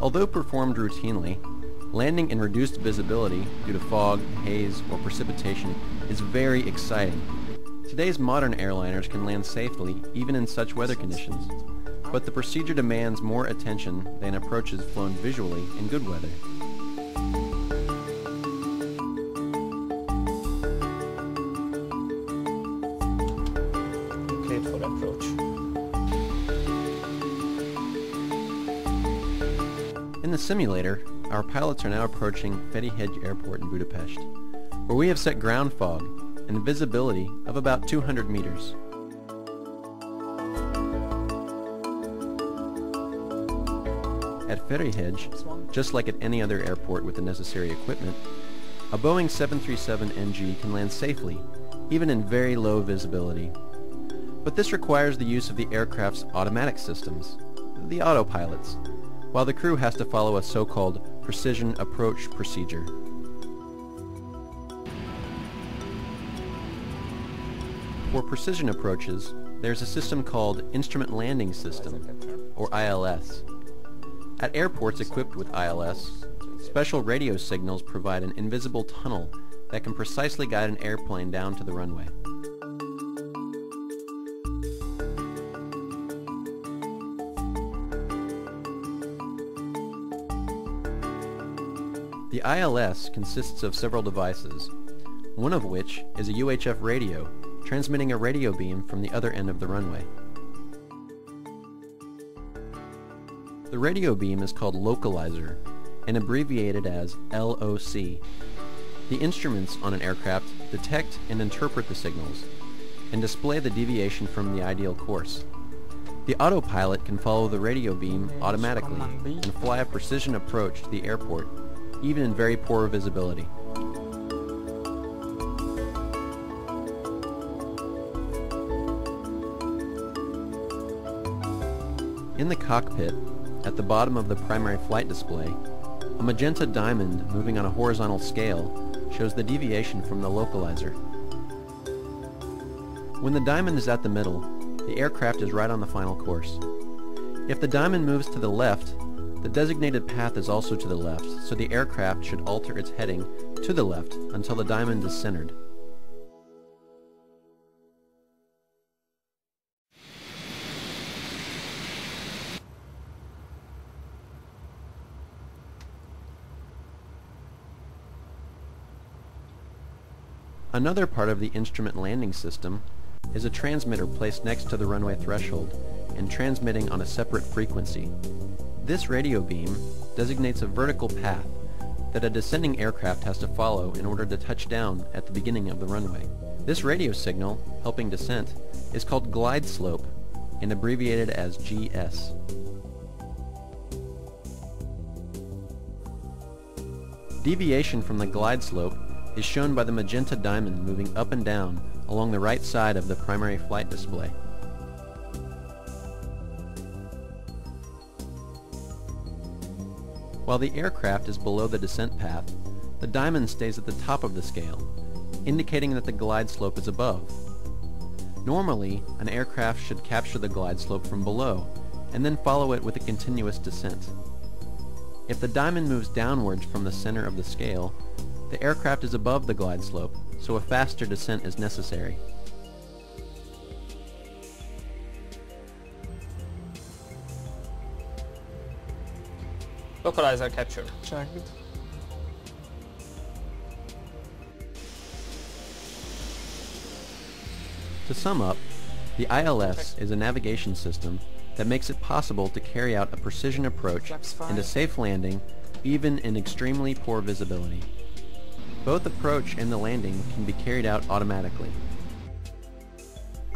Although performed routinely, landing in reduced visibility due to fog, haze, or precipitation is very exciting. Today's modern airliners can land safely even in such weather conditions, but the procedure demands more attention than approaches flown visually in good weather. Okay for approach. In the simulator, our pilots are now approaching Ferihegyi Airport in Budapest, where we have set ground fog and visibility of about 200 meters. At Ferihegyi, just like at any other airport with the necessary equipment, a Boeing 737NG can land safely, even in very low visibility. But this requires the use of the aircraft's automatic systems, the autopilots, while the crew has to follow a so-called precision approach procedure. For precision approaches, there's a system called Instrument Landing System, or ILS. At airports equipped with ILS, special radio signals provide an invisible tunnel that can precisely guide an airplane down to the runway. The ILS consists of several devices, one of which is a UHF radio transmitting a radio beam from the other end of the runway. The radio beam is called localizer and abbreviated as LOC. The instruments on an aircraft detect and interpret the signals and display the deviation from the ideal course. The autopilot can follow the radio beam automatically and fly a precision approach to the airport, even in very poor visibility. In the cockpit, at the bottom of the primary flight display, a magenta diamond moving on a horizontal scale shows the deviation from the localizer. When the diamond is at the middle, the aircraft is right on the final course. If the diamond moves to the left, the designated path is also to the left, so the aircraft should alter its heading to the left until the diamond is centered. Another part of the instrument landing system is a transmitter placed next to the runway threshold and transmitting on a separate frequency. This radio beam designates a vertical path that a descending aircraft has to follow in order to touch down at the beginning of the runway. This radio signal, helping descent, is called glide slope and abbreviated as GS. Deviation from the glide slope is shown by the magenta diamond moving up and down along the right side of the primary flight display. While the aircraft is below the descent path, the diamond stays at the top of the scale, indicating that the glide slope is above. Normally, an aircraft should capture the glide slope from below and then follow it with a continuous descent. If the diamond moves downwards from the center of the scale, the aircraft is above the glide slope, so a faster descent is necessary. Localizer captured. Checked. To sum up, the ILS is a navigation system that makes it possible to carry out a precision approach and a safe landing even in extremely poor visibility. Both approach and the landing can be carried out automatically.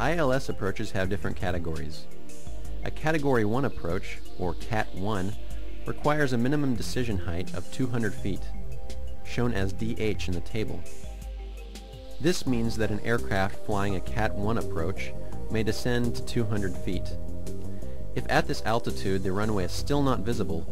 ILS approaches have different categories. A Category 1 approach, or Cat 1, requires a minimum decision height of 200 feet, shown as DH in the table. This means that an aircraft flying a Cat 1 approach may descend to 200 feet. If at this altitude the runway is still not visible,